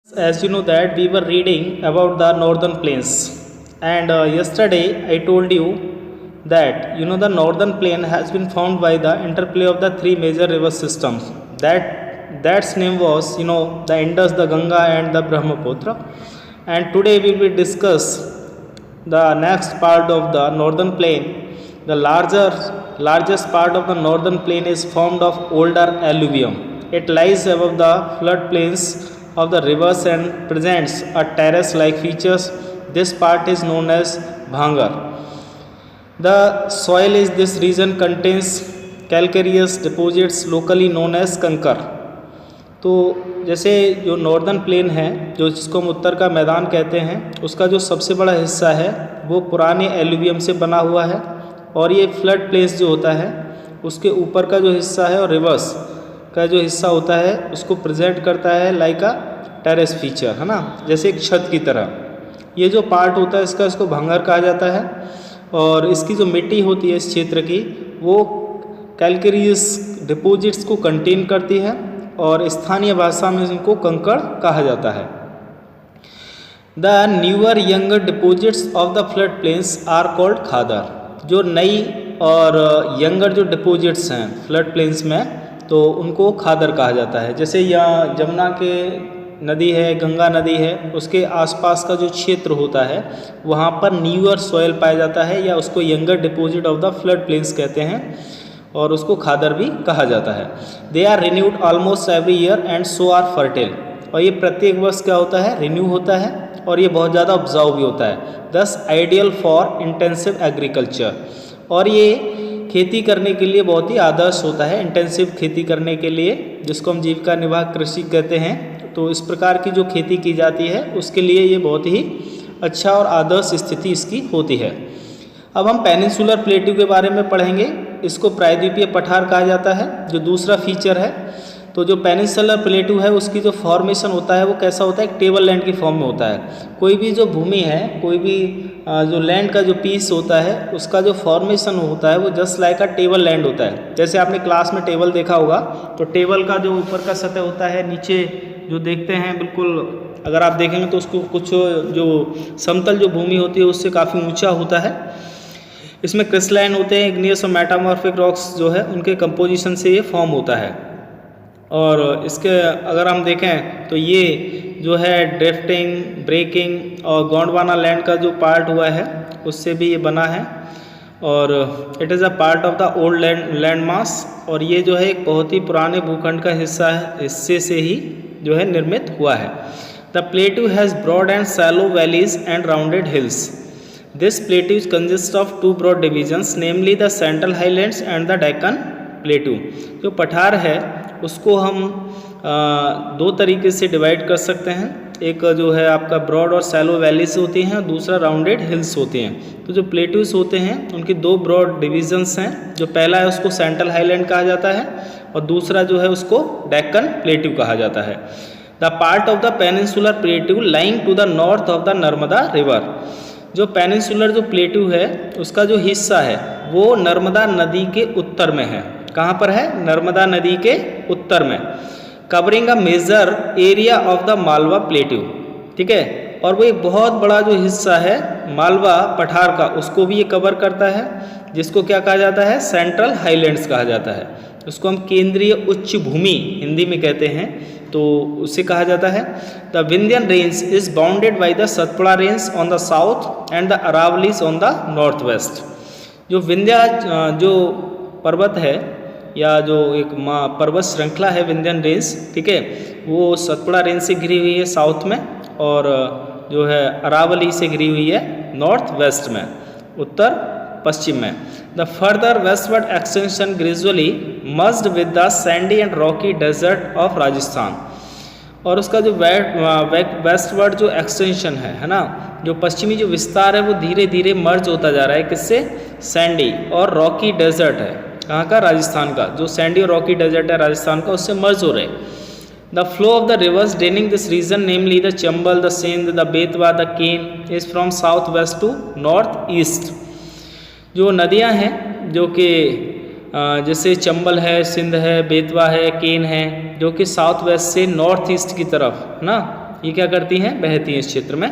As you know that we were reading about the northern plains, and yesterday I told you that the northern plain has been formed by the interplay of the three major river systems. That's name was the Indus, the Ganga, and the Brahmaputra. And today we will discuss the next part of the northern plain. The largest part of the northern plain is formed of older alluvium. It lies above the floodplains of the rivers and presents a terrace-like features. This part is known as Bhangar. The soil is this region contains calcareous deposits locally known as कंकर. तो जैसे जो northern plain है, जो जिसको हम उत्तर का मैदान कहते हैं, उसका जो सबसे बड़ा हिस्सा है वो पुराने एलुवियम से बना हुआ है, और ये फ्लड प्लेस जो होता है उसके ऊपर का जो हिस्सा है और रिवर्स का जो हिस्सा होता है उसको प्रेजेंट करता है लाइक अ टेरेस फीचर, है ना, जैसे एक छत की तरह। ये जो पार्ट होता है इसको भंगर कहा जाता है, और इसकी जो मिट्टी होती है इस क्षेत्र की वो कैल्केरियस डिपोजिट्स को कंटेन करती है, और स्थानीय भाषा में इनको कंकड़ कहा जाता है। The newer younger deposits of the flood plains are called khadar. जो नई और यंगर जो डिपोजिट्स हैं फ्लड प्लेन्स में, तो उनको खादर कहा जाता है। जैसे यहाँ जमुना के नदी है, गंगा नदी है, उसके आसपास का जो क्षेत्र होता है वहाँ पर न्यूअर सॉइल पाया जाता है, या उसको younger deposit of the flood plains कहते हैं, और उसको खादर भी कहा जाता है। They are renewed almost every year and so are fertile. और ये प्रत्येक वर्ष क्या होता है, रिन्यू होता है, और ये बहुत ज़्यादा उपजाऊ भी होता है। दस आइडियल फॉर इंटेंसिव एग्रीकल्चर। और ये खेती करने के लिए बहुत ही आदर्श होता है, इंटेंसिव खेती करने के लिए, जिसको हम जीविका निर्वाह कृषि कहते हैं। तो इस प्रकार की जो खेती की जाती है उसके लिए ये बहुत ही अच्छा और आदर्श स्थिति इसकी होती है। अब हम पेनिनसुलर प्लेट्यू के बारे में पढ़ेंगे। इसको प्रायद्वीपीय पठार कहा जाता है, जो दूसरा फीचर है। तो जो पेनिनसुलर प्लेट्यू है उसकी जो फॉर्मेशन होता है वो कैसा होता है, एक टेबल लैंड की फॉर्म में होता है। कोई भी जो भूमि है, कोई भी जो लैंड का जो पीस होता है उसका जो फॉर्मेशन होता है वो जस्ट लाइक अ टेबल लैंड होता है। जैसे आपने क्लास में टेबल देखा होगा, तो टेबल का जो ऊपर का सतह होता है, नीचे जो देखते हैं बिल्कुल अगर आप देखेंगे तो उसको कुछ जो समतल जो भूमि होती है उससे काफ़ी ऊंचा होता है। इसमें क्रिस्टलाइन होते हैं, इग्नियस और मेटामॉर्फिक रॉक्स जो है उनके कंपोजिशन से ये फॉर्म होता है। और इसके अगर हम देखें तो ये जो है ड्रिफ्टिंग, ब्रेकिंग और गोंडवाना लैंड का जो पार्ट हुआ है उससे भी ये बना है, और it is a part of the old land mass. और ये जो है एक बहुत ही पुराने भूखंड का हिस्सा है, हिस्से से ही जो है निर्मित हुआ है। The plateau has broad and shallow valleys and rounded hills. This plateau consist of two broad divisions, namely the central highlands and the Deccan plateau. जो पठार है उसको हम दो तरीके से डिवाइड कर सकते हैं। एक जो है आपका ब्रॉड और सैलो वैलीज होती हैं, दूसरा राउंडेड हिल्स होते हैं। तो जो प्लेट्यूज होते हैं उनकी दो ब्रॉड डिविजन्स हैं। जो पहला है उसको सेंट्रल हाईलैंड कहा जाता है, और दूसरा जो है उसको डेक्कन प्लेट्यू कहा जाता है। The part of the peninsular plateau lying to the north of the Narmada river. जो पेनिनसुलर जो प्लेट्यू है उसका जो हिस्सा है वो नर्मदा नदी के उत्तर में है। कहाँ पर है, नर्मदा नदी के उत्तर में। Covering a major area of the Malwa plateau, ठीक है। और वो एक बहुत बड़ा जो हिस्सा है मालवा पठार का, उसको भी ये कवर करता है, जिसको क्या कहा जाता है, सेंट्रल हाईलैंड्स कहा जाता है। उसको हम केंद्रीय उच्च भूमि हिंदी में कहते हैं, तो उससे कहा जाता है। The Vindhyan range is bounded by the Satpura range on the south and the Aravallis on the north west. जो विंध्या जो पर्वत है, या जो एक पर्वत श्रृंखला है विंध्यन रेंज, ठीक है, वो सतपुड़ा रेंज से घिरी हुई है साउथ में, और जो है अरावली से घिरी हुई है नॉर्थ वेस्ट में, उत्तर पश्चिम में। The further westward extension gradually merged with the sandy and rocky desert of Rajasthan. और उसका जो वेस्टवर्ड जो एक्सटेंशन है ना, जो पश्चिमी जो विस्तार है वो धीरे धीरे मर्ज होता जा रहा है। किससे, सैंडी और रॉकी डेजर्ट है, कहाँ का, राजस्थान का। जो सैंडी और रॉकी डेजर्ट है राजस्थान का, उससे मर्ज हो रहे। The flow of the rivers draining this region, namely the Chambal, the Sind, the Betwa, the Ken, is from south west to north east. जो नदियाँ हैं जो कि जैसे चंबल है, सिंध है, बेतवा है, केन है, जो कि साउथ वेस्ट से नॉर्थ ईस्ट की तरफ ना ये क्या करती हैं, बहती हैं इस क्षेत्र में।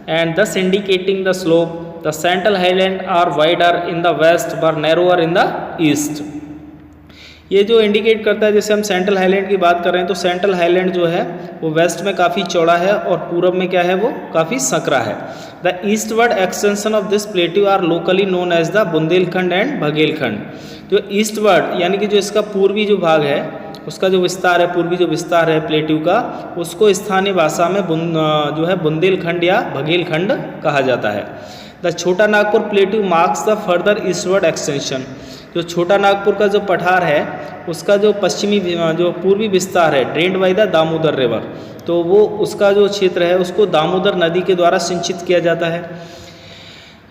And thus indicating the slope the central highland are wider in the west पर नैरोअर इन द ईस्ट। ये जो इंडिकेट करता है, जैसे हम सेंट्रल हाईलैंड की बात कर रहे हैं तो सेंट्रल हाईलैंड जो है वो वेस्ट में काफ़ी चौड़ा है और पूरब में क्या है, वो काफ़ी संकरा है। The eastward extension of this plateau are locally known as the Bundelkhand and Baghelkhand. जो ईस्टवर्ड यानी कि जो इसका पूर्वी जो भाग है, उसका जो विस्तार है, पूर्वी जो विस्तार है प्लेट्यू का, उसको स्थानीय भाषा में जो है बुंदेलखंड या बघेलखंड कहा जाता है। द छोटा Nagpur plateau marks the further eastward extension. जो छोटा नागपुर का जो पठार है उसका जो पश्चिमी जो पूर्वी विस्तार है, drained by the Damodar river, तो वो उसका जो क्षेत्र है उसको दामोदर नदी के द्वारा सिंचित किया जाता है।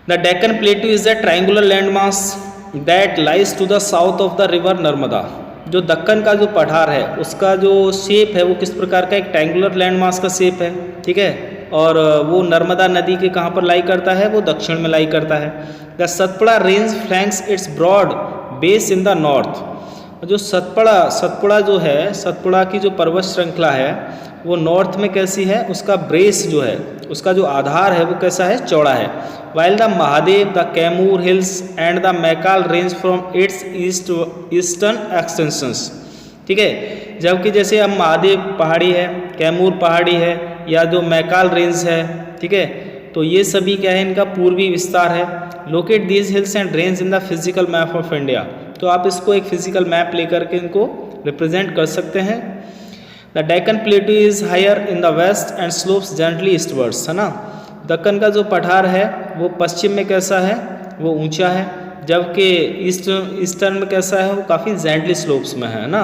The Deccan plateau is the triangular landmass that lies to the south of the river Narmada. जो दक्कन का जो पठार है उसका जो शेप है वो किस प्रकार का, एक ट्रायंगुलर लैंडमास का शेप है, ठीक है, और वो नर्मदा नदी के कहाँ पर लाई करता है, वो दक्षिण में लाई करता है। The Satpura range flanks its broad base in the north. जो सतपुड़ा जो है, सतपुड़ा की जो पर्वत श्रृंखला है वो नॉर्थ में कैसी है, उसका ब्रेस जो है, उसका जो आधार है वो कैसा है, चौड़ा है। While the Mahadev the Kaimur hills and the Maikal range from its eastern extensions, ठीक है। जबकि जैसे अब महादेव पहाड़ी है, कैमूर पहाड़ी है, या जो मैकाल रेंज है, ठीक है, तो ये सभी क्या है, इनका पूर्वी विस्तार है। Locate these hills and range in the physical map of India. तो आप इसको एक फिजिकल मैप लेकर के इनको रिप्रेजेंट कर सकते हैं। The Deccan plateau is higher in the west and slopes gently eastwards, है ना। दक्कन का जो पठार है वो पश्चिम में कैसा है, वो ऊंचा है, जबकि ईस्टर्न में कैसा है, वो काफ़ी जेंटली स्लोप्स में है ना।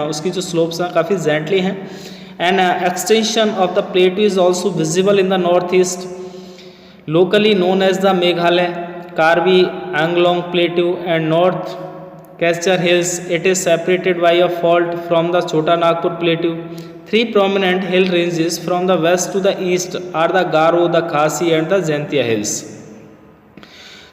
उसकी जो स्लोप्स हैं काफ़ी जेंटली हैं। An extension of the plateau is also visible in the north east locally known as the Meghalaya, Karbi, Anglong Plateau and North Kachar Hills. It is separated by a fault from the Chota Nagpur Plateau. Three prominent hill ranges from the west to the east are the Garo, the Khasi and the Jaintia Hills.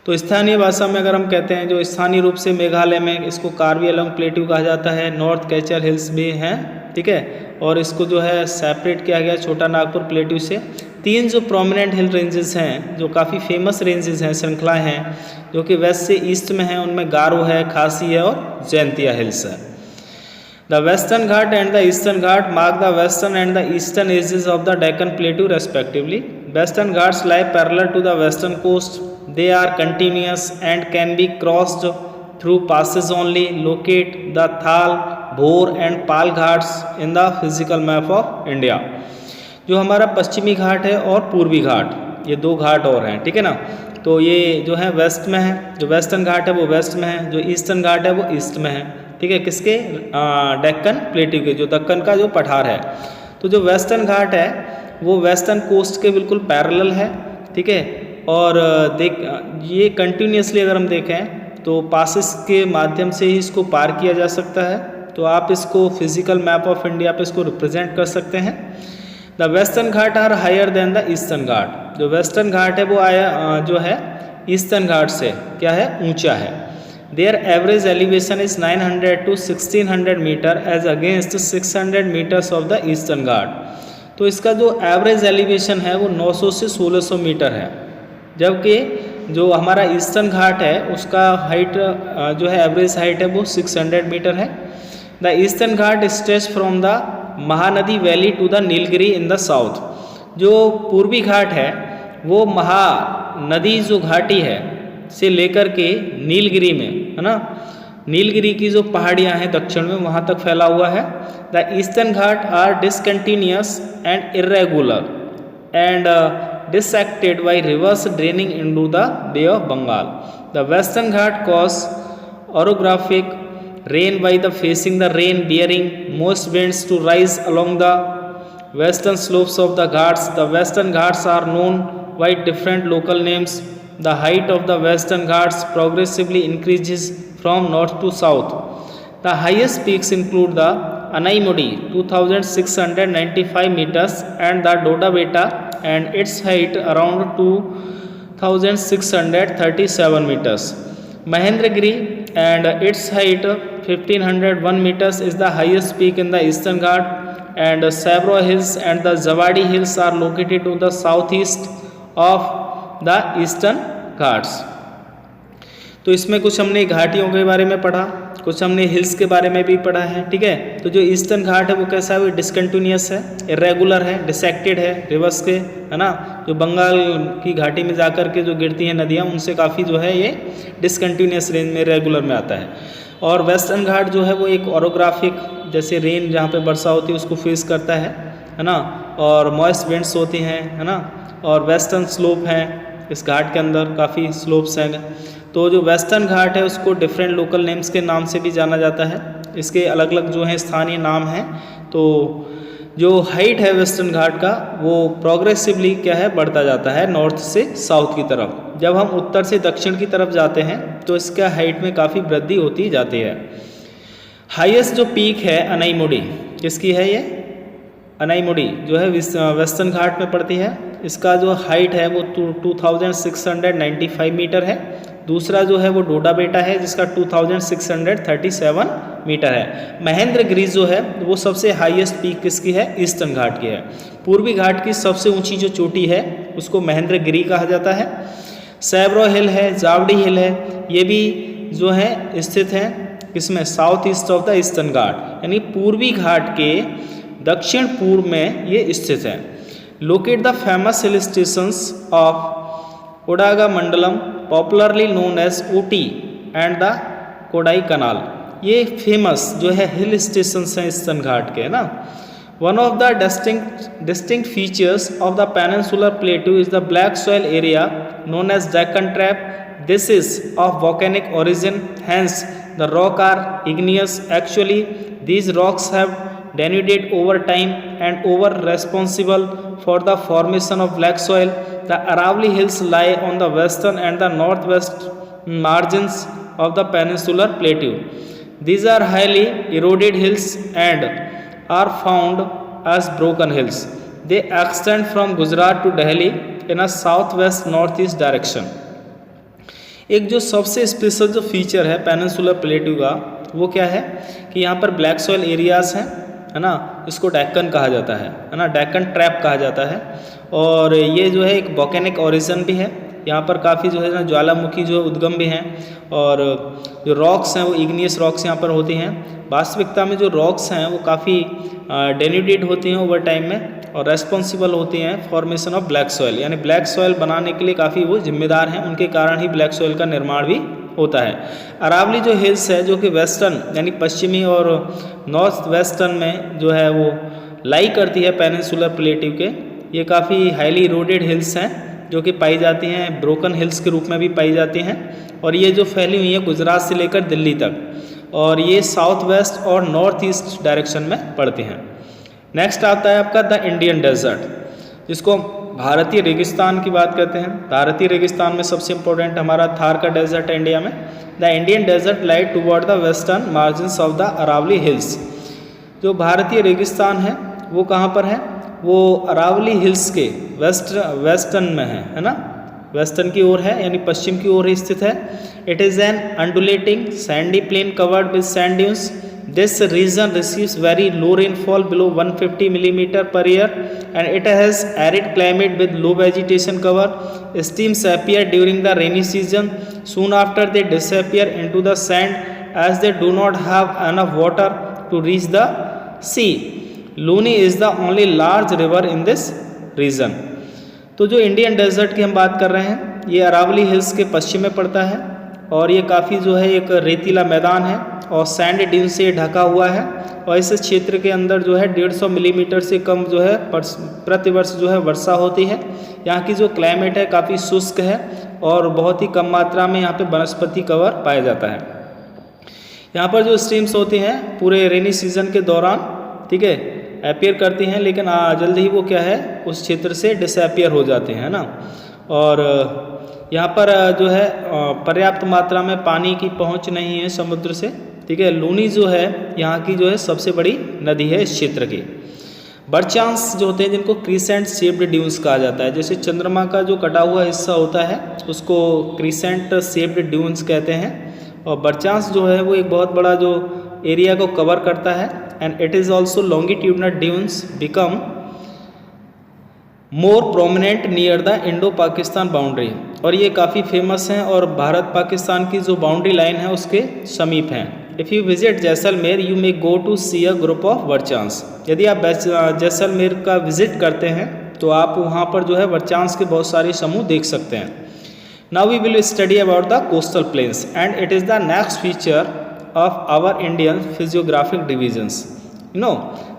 तो स्थानीय भाषा में अगर हम कहते हैं, जो स्थानीय रूप से मेघालय में इसको कार्बी एलोंग प्लेट्यू कहा जाता है, नॉर्थ कैचर हिल्स भी हैं, ठीक है, और इसको जो है सेपरेट किया गया छोटा नागपुर प्लेट्यू से। तीन जो प्रोमिनेंट हिल रेंजेस हैं, जो काफ़ी फेमस रेंजेस हैं, श्रृंखलाएँ हैं, जो कि वेस्ट से ईस्ट में हैं, उनमें गारो है, खासी है और जैंतिया हिल्स है। The western Ghat and the eastern Ghat mark the western and the eastern edges of the Deccan plateau respectively. Western Ghats lie parallel to the western coast. They are continuous and can be crossed through passes only. Locate the Thal, Bhor and Pal Ghats in the physical map of India. जो हमारा पश्चिमी घाट है और पूर्वी घाट, ये दो घाट और हैं, ठीक है ना। तो ये जो है वेस्ट में है, जो वेस्टर्न घाट है वो वेस्ट में है, जो ईस्टर्न घाट है वो ईस्ट में है, ठीक है, किसके, डेक्कन प्लेट्यू के, जो दक्कन का जो पठार है। तो जो वेस्टर्न घाट है वो वेस्टर्न कोस्ट के बिल्कुल पैरेलल है, ठीक है, और ये कंटिन्यूसली अगर हम देखें तो पासिस के माध्यम से ही इसको पार किया जा सकता है। तो आप इसको फिजिकल मैप ऑफ इंडिया पे इसको रिप्रेजेंट कर सकते हैं। The western Ghat are higher than the eastern Ghat. जो वेस्टर्न घाट है वो जो है ईस्टर्न घाट से क्या है, ऊंचा है। Their average elevation is 900 to 1600 metre as against 600 metres of the eastern Ghat. तो इसका जो एवरेज एलिवेशन है वो 900 से 1600 मीटर है, जबकि जो हमारा ईस्टर्न घाट है उसका हाइट जो है एवरेज हाइट है वो 600 मीटर है। The eastern Ghat stretch from the Mahanadi valley to the Nilgiri in the south. जो पूर्वी घाट है वो महानदी जो घाटी है से लेकर के नीलगिरी में, है ना, नीलगिरी की जो पहाड़ियाँ हैं दक्षिण में, वहाँ तक फैला हुआ है। The eastern Ghat are discontinuous and irregular and dissected by rivers draining into the Bay of Bengal. The Western Ghat cause orographic rain by the facing the rain bearing most winds to rise along the western slopes of the Ghats. The Western Ghats are known by different local names. The height of the Western Ghats progressively increases from north to south. The highest peaks include the Anaimudi 2695 meters and the Doda Beta and its height around 2637 meters. Mahendragiri and its height 1501 meters is the highest peak in the Eastern Ghat. and Sabro Hills and the Zawadi Hills are located to the southeast of the Eastern Ghats. तो इसमें कुछ हमने घाटियों के बारे में पढ़ा, कुछ हमने हिल्स के बारे में भी पढ़ा है, ठीक है। तो जो ईस्टर्न घाट है वो कैसा है, वो डिसकंटिन्यूअस है, इरेगुलर है, डिसेक्टेड है रिवर्स के, है ना। जो बंगाल की घाटी में जाकर के जो गिरती हैं नदियाँ, उनसे काफ़ी जो है ये डिसकंटिन्यूअस रेंज में, रेगुलर में आता है। और वेस्टर्न घाट जो है वो एक ओरोग्राफिक, जैसे रेन जहाँ पे वर्षा होती है उसको फेस करता है ना, और मॉइस्ट विंड्स होती हैं, है ना, और वेस्टर्न स्लोप हैं इस घाट के अंदर, काफ़ी स्लोप्स हैं। तो जो वेस्टर्न घाट है उसको डिफरेंट लोकल नेम्स के नाम से भी जाना जाता है, इसके अलग अलग जो हैं स्थानीय नाम हैं। तो जो हाइट है वेस्टर्न घाट का वो प्रोग्रेसिवली क्या है, बढ़ता जाता है नॉर्थ से साउथ की तरफ। जब हम उत्तर से दक्षिण की तरफ जाते हैं तो इसका हाइट में काफ़ी वृद्धि होती जाती है। हाईएस्ट जो पीक है अनाईमुडी, किसकी है ये, अनाईमुडी जो है वेस्टर्न घाट में पड़ती है। इसका जो हाइट है वो 2695 मीटर है। दूसरा जो है वो डोडा बेटा है जिसका 2637 मीटर है। महेंद्रगिरी जो है वो सबसे हाईएस्ट पीक किसकी है, ईस्टर्न घाट की है। पूर्वी घाट की सबसे ऊंची जो चोटी है उसको महेंद्रगिरी कहा जाता है। सैब्रो हिल है, जावड़ी हिल है, ये भी जो है स्थित है किसमें, south east of the eastern Ghat, यानी पूर्वी घाट के दक्षिण पूर्व में ये स्थित है। Locate the famous hill stations of Udhagamandalam popularly known as Ooty and the Kodaikanal. ये फेमस जो है हिल स्टेशंस हैं ईस्टर्न घाट के, है ना। One of the distinct features of the peninsular plateau is the black soil area known as Deccan trap. This is of volcanic origin, hence the rock are igneous. Actually these rocks have denuded over time and over responsible for the formation of black soil. The Aravalli Hills lie on the western and the northwest margins of the peninsular plateau. These are highly eroded hills and are found as broken hills. They extend from Gujarat to Delhi in a southwest northeast direction. एक जो सबसे special जो feature है peninsular प्लेटू का वो क्या है कि यहाँ पर ब्लैक सॉइल एरियाज़ हैं, है ना। इसको डेक्कन कहा जाता है ना, डेक्कन ट्रैप कहा जाता है। और ये जो है एक वोकेनिक ओरिजिन भी है, यहाँ पर काफ़ी जो है ना ज्वालामुखी जो उद्गम भी हैं, और जो रॉक्स हैं वो इग्नियस रॉक्स यहाँ पर होती हैं। वास्तविकता में जो रॉक्स हैं वो काफ़ी डेन्यूडेड होती हैं ओवर टाइम में और रेस्पॉन्सिबल होती हैं फॉर्मेशन ऑफ ब्लैक सॉइल, यानी ब्लैक सॉइल बनाने के लिए काफ़ी वो जिम्मेदार हैं, उनके कारण ही ब्लैक सॉइल का निर्माण भी होता है। अरावली जो हिल्स है जो कि वेस्टर्न यानी पश्चिमी और नॉर्थ वेस्टर्न में जो है वो लाई करती है पेनिनसुलर प्लेटू के, ये काफ़ी हाईली इरोडेड हिल्स हैं जो कि पाई जाती हैं, ब्रोकन हिल्स के रूप में भी पाई जाती हैं। और ये जो फैली हुई है गुजरात से लेकर दिल्ली तक, और ये साउथ वेस्ट और नॉर्थ ईस्ट डायरेक्शन में पड़ती हैं। नेक्स्ट आता है आपका द इंडियन डेजर्ट, जिसको भारतीय रेगिस्तान की बात करते हैं। भारतीय रेगिस्तान में सबसे इंपॉर्टेंट हमारा थार का डेजर्ट है इंडिया में। The Indian desert lie toward the western margins of the Aravali hills. जो भारतीय रेगिस्तान है वो कहाँ पर है, वो अरावली हिल्स के वेस्टर्न में है ना, वेस्टर्न की ओर है यानी पश्चिम की ओर स्थित है। It is an undulating sandy plain covered with sand dunes. This region receives very low rainfall below 150 millimeter per year and it has arid climate with low vegetation cover. Streams appear during the rainy season. Soon after they disappear into the sand as they do not have enough water to reach the sea. Luni is the only large river in this region. तो जो Indian desert की हम बात कर रहे हैं ये Aravalli hills के पश्चिम में पड़ता है और ये काफ़ी जो है एक रेतीला मैदान है और सैंड ड्यून से ढका हुआ है। और इस क्षेत्र के अंदर जो है 150 मिलीमीटर से कम जो है प्रतिवर्ष जो है वर्षा होती है। यहाँ की जो क्लाइमेट है काफ़ी शुष्क है और बहुत ही कम मात्रा में यहाँ पे वनस्पति कवर पाया जाता है। यहाँ पर जो स्ट्रीम्स होती हैं पूरे रेनी सीजन के दौरान, ठीक है, अपीयर करती हैं, लेकिन जल्दी ही वो क्या है उस क्षेत्र से डिसअपीयर हो जाते हैं ना। और यहाँ पर जो है पर्याप्त मात्रा में पानी की पहुँच नहीं है समुद्र से, ठीक है। लूनी जो है यहाँ की जो है सबसे बड़ी नदी है इस क्षेत्र की। बर्चांस जो होते हैं जिनको क्रीसेंट शेप्ड ड्यून्स कहा जाता है, जैसे चंद्रमा का जो कटा हुआ हिस्सा होता है उसको क्रीसेंट शेप्ड ड्यून्स कहते हैं। और बर्चांस जो है वो एक बहुत बड़ा जो एरिया को कवर करता है and it is also longitudinal dunes become more prominent near the Indo-Pakistan boundary। और ये काफ़ी फेमस हैं और भारत पाकिस्तान की जो बाउंड्री लाइन है उसके समीप हैं। If you visit Jaisalmer you may go to see a group of barchans. यदि आप जैसलमेर का विजिट करते हैं तो आप वहाँ पर जो है वर्चांस के बहुत सारे समूह देख सकते हैं। Now we will study about the coastal plains and it is the next feature of our Indian physiographic divisions. You know,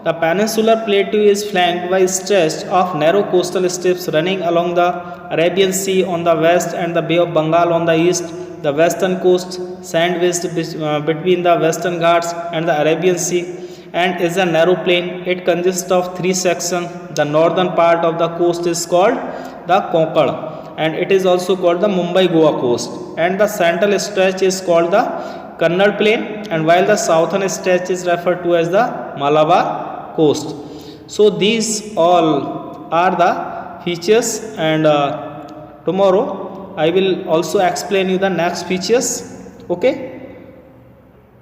the peninsular plateau is flanked by stretch of narrow coastal strips running along the Arabian Sea on the west and the Bay of Bengal on the east. The western coast sandwiched between the Western Ghats and the Arabian Sea and is a narrow plain. It consists of three sections. The northern part of the coast is called the Konkan and it is also called the Mumbai-Goa coast, and the central stretch is called the Kannada plain, and while the southern stretch is referred to as the Malabar coast. So these all are the features, and tomorrow I will also explain you the next features. Okay.